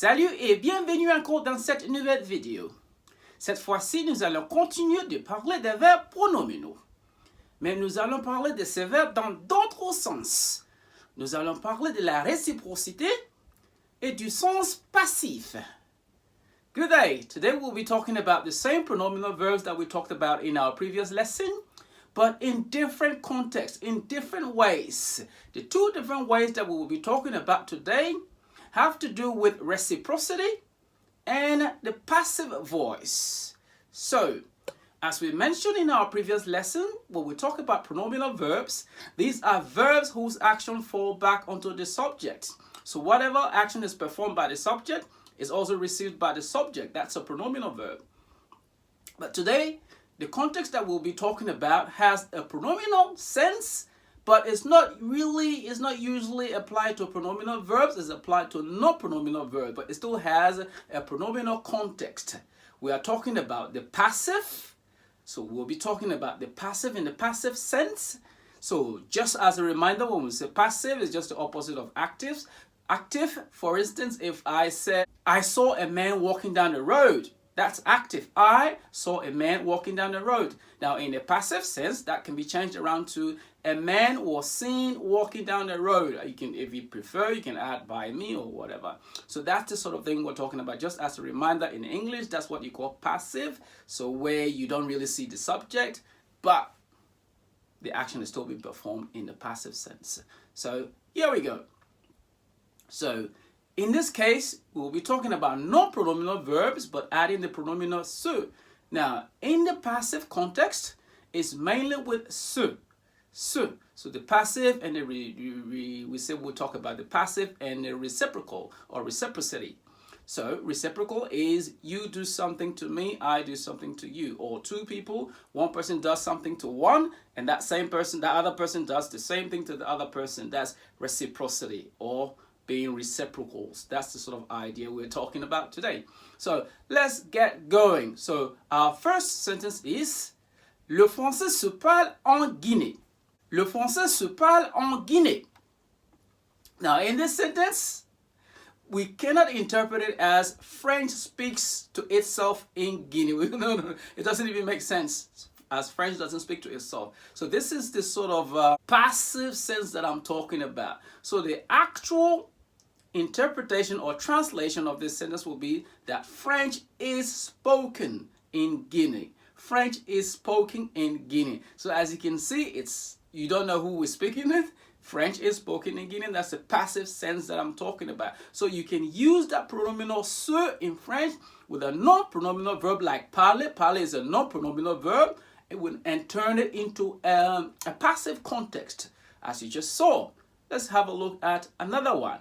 Salut et bienvenue encore dans cette nouvelle vidéo. Cette fois-ci, nous allons continuer de parler des verbes pronominaux. Mais nous allons parler de ces verbes dans d'autres sens. Nous allons parler de la réciprocité et du sens passif. Good day. Today we'll be talking about the same pronominal verbs that we talked about in our previous lesson, but in different contexts, in different ways. The two different ways that we will be talking about today have to do with reciprocity and the passive voice. So, as we mentioned in our previous lesson, when we talk about pronominal verbs, these are verbs whose action fall back onto the subject. So whatever action is performed by the subject is also received by the subject. That's a pronominal verb. But today, the context that we'll be talking about has a pronominal sense, but it's not usually applied to pronominal verbs. It's applied to non-pronominal verbs, but it still has a pronominal context. We are talking about the passive. So we'll be talking about the passive in the passive sense. So just as a reminder, when we say passive, it's just the opposite of active. Active, for instance, if I said, I saw a man walking down the road, that's active. I saw a man walking down the road. Now, in a passive sense, that can be changed around to a man was seen walking down the road. You can, if you prefer, you can add by me or whatever. So that's the sort of thing we're talking about. Just as a reminder, in English, that's what you call passive. So where you don't really see the subject, but the action is still being performed in the passive sense. So here we go. So in this case, we'll be talking about non-pronominal verbs, but adding the pronominal se. Now, in the passive context, it's mainly with se. Se. So the passive and the we say we'll talk about the passive and the reciprocal or reciprocity. So reciprocal is you do something to me, I do something to you. Or two people, one person does something to one, and that other person does the same thing to the other person. That's reciprocity or being reciprocals. That's the sort of idea we're talking about today. So let's get going. So our first sentence is le français se parle en Guinée. Le français se parle en Guinée. Now in this sentence, we cannot interpret it as French speaks to itself in Guinea. No, it doesn't even make sense, as French doesn't speak to itself. So this is the sort of passive sense that I'm talking about. So the actual interpretation or translation of this sentence will be that French is spoken in Guinea. French is spoken in Guinea. So as you can see, you don't know who we're speaking with. French is spoken in Guinea. That's the passive sense that I'm talking about. So you can use that pronominal se in French with a non-pronominal verb like parler. Parler is a non-pronominal verb. And turn it into a passive context, as you just saw. Let's have a look at another one.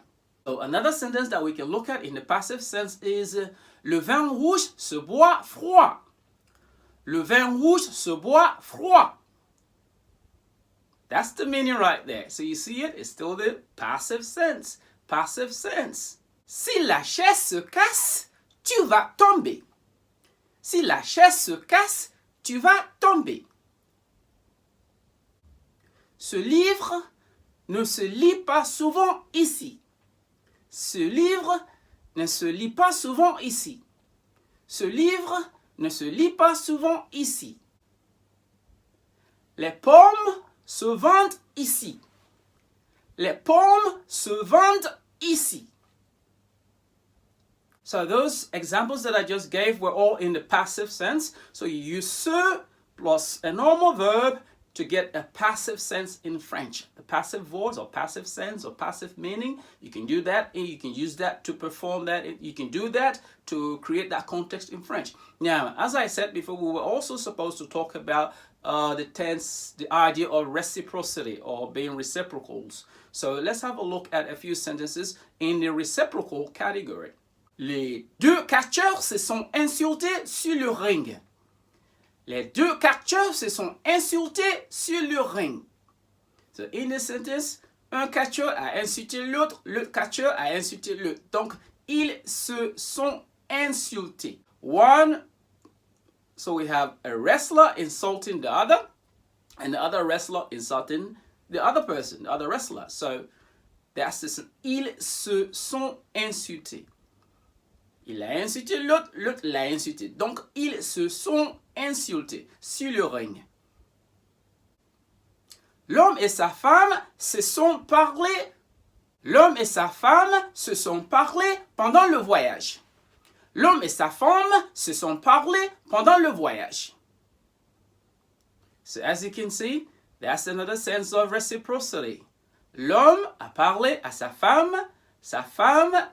So another sentence that we can look at in the passive sense is le vin rouge se boit froid. Le vin rouge se boit froid. That's the meaning right there. So you see it? It's still the passive sense. Passive sense. Si la chaise se casse, tu vas tomber. Si la chaise se casse, tu vas tomber. Ce livre ne se lit pas souvent ici. Ce livre ne se lit pas souvent ici. Ce livre ne se lit pas souvent ici. Les pommes se vendent ici. Les pommes se vendent ici. So those examples that I just gave were all in the passive sense. So you use se plus a normal verb to get a passive sense in French. The passive voice or passive sense or passive meaning, you can do that. You can use that to perform that. You can do that to create that context in French. Now, as I said before, we were also supposed to talk about the idea of reciprocity or being reciprocals. So let's have a look at a few sentences in the reciprocal category. Les deux catcheurs se sont insultés sur le ring. Les deux catcheurs se sont insultés sur le ring. So in this sentence, un catcheur a insulté l'autre catcheur a insulté l'autre. Donc, ils se sont insultés. So we have a wrestler insulting the other, and the other wrestler insulting the other person, the other wrestler. So that's this. Ils se sont insultés. Il a insulté l'autre, l'autre l'a insulté. Donc, ils se sont insultés sur le ring. L'homme et sa femme se sont parlé. L'homme et sa femme se sont parlé pendant le voyage. L'homme et sa femme se sont parlé pendant le voyage. So as you can see, that's another sense of reciprocity. L'homme a parlé à sa femme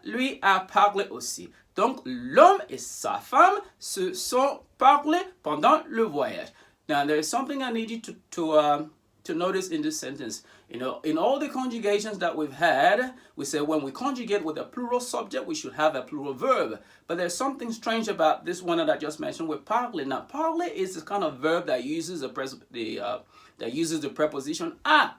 lui a parlé aussi. Donc l'homme et sa femme se sont parlé pendant le voyage. Now there is something I need you to notice in this sentence. You know, in all the conjugations that we've had, we say when we conjugate with a plural subject, we should have a plural verb. But there's something strange about this one that I just mentioned with parler. Now, parler is this kind of verb that uses the preposition a.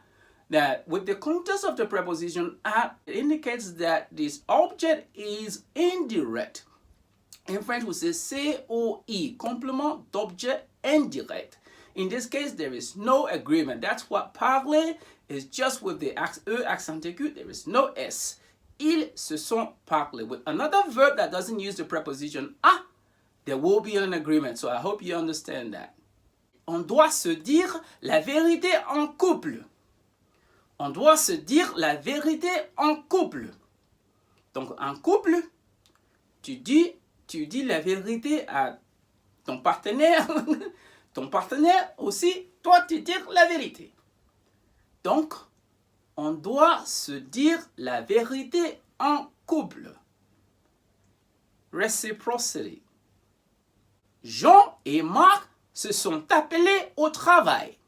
Now, with the context of the preposition a, it indicates that this object is indirect. In French, we say COI, complement d'objet indirect. In this case, there is no agreement. That's what parler is, just with the E accent aigu, there is no S. Ils se sont parlé. With another verb that doesn't use the preposition a, there will be an agreement. So I hope you understand that. On doit se dire la vérité en couple. On doit se dire la vérité en couple. Donc, en couple, tu dis la vérité à ton partenaire. Ton partenaire aussi, toi, tu dis la vérité. Donc, on doit se dire la vérité en couple. Reciprocity. Jean et Marc se sont appelés au travail.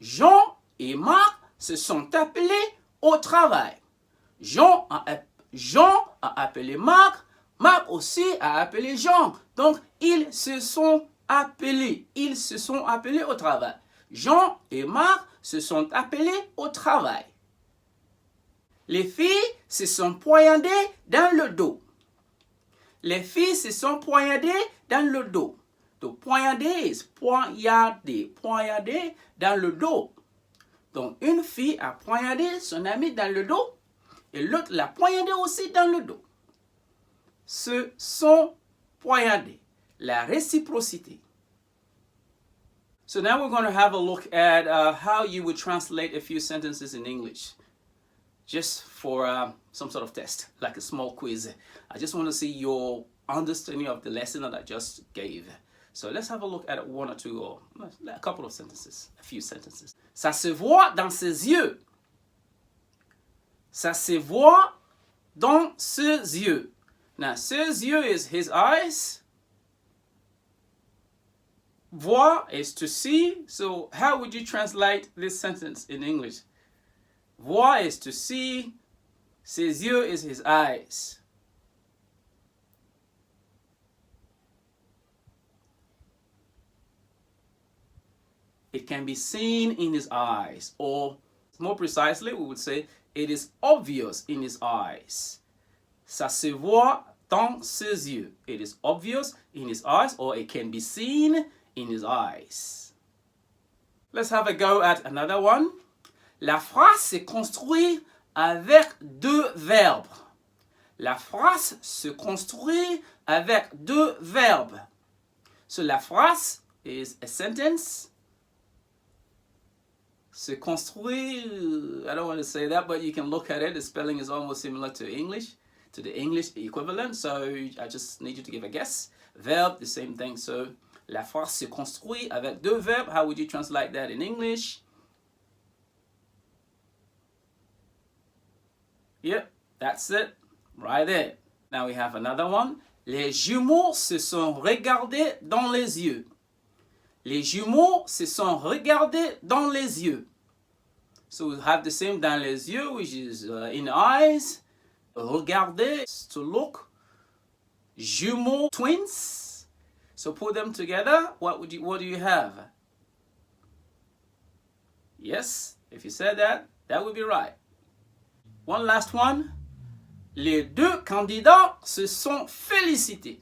Jean et Marc se sont appelés au travail. Jean a appelé Marc, Marc aussi a appelé Jean. Donc, ils se sont appelés au travail. Jean et Marc se sont appelés au travail. Les filles se sont poignardées dans le dos. Les filles se sont poignardées dans le dos. Donc, poignarder, poignarder dans le dos. Donc, une fille a poignardé son ami dans le dos et l'autre l'a poignardé aussi dans le dos. Se sont poignardés. La réciprocité. So now we're going to have a look at how you would translate a few sentences in English. Just for some sort of test, like a small quiz. I just want to see your understanding of the lesson that I just gave. So let's have a look at one or two, or a couple of sentences, a few sentences. Ça se voit dans ses yeux. Ça se voit dans ses yeux. Now, ses yeux is his eyes. Voir is to see. So how would you translate this sentence in English? Voir is to see. Ses yeux is his eyes. It can be seen in his eyes, or more precisely, we would say it is obvious in his eyes. Ça se voit dans ses yeux. It is obvious in his eyes, or it can be seen in his eyes. Let's have a go at another one. La phrase se construit avec deux verbes. La phrase se construit avec deux verbes. So la phrase is a sentence. Se construit, I don't want to say that, but you can look at it. The spelling is almost similar to English, to the English equivalent. So I just need you to give a guess. Verb, the same thing. So la phrase se construit avec deux verbes. How would you translate that in English? Yep, that's it. Right there. Now we have another one. Les jumeaux se sont regardés dans les yeux. Les jumeaux se sont regardés dans les yeux. So we have the same dans les yeux, which is in eyes. Regarder, to look. Jumeaux, twins. So put them together. What do you have? Yes, if you said that, that would be right. One last one. Les deux candidats se sont félicités.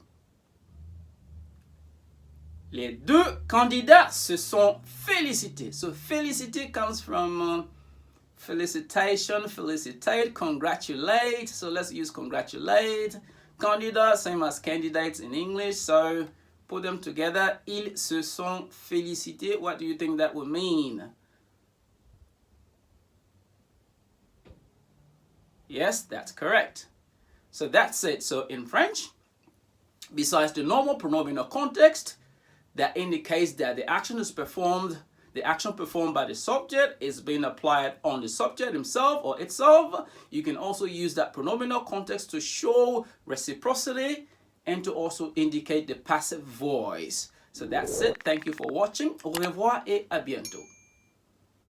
Les deux candidats se sont félicités. So féliciter comes from felicitation, felicitate, congratulate. So let's use congratulate. Candidat, same as candidates in English. So put them together. Ils se sont félicités. What do you think that would mean? Yes, that's correct. So that's it. So in French, besides the normal pronominal context that indicates that the action is performed, the action performed by the subject is being applied on the subject himself or itself, you can also use that pronominal context to show reciprocity and to also indicate the passive voice. So that's it. Thank you for watching. Au revoir et à bientôt.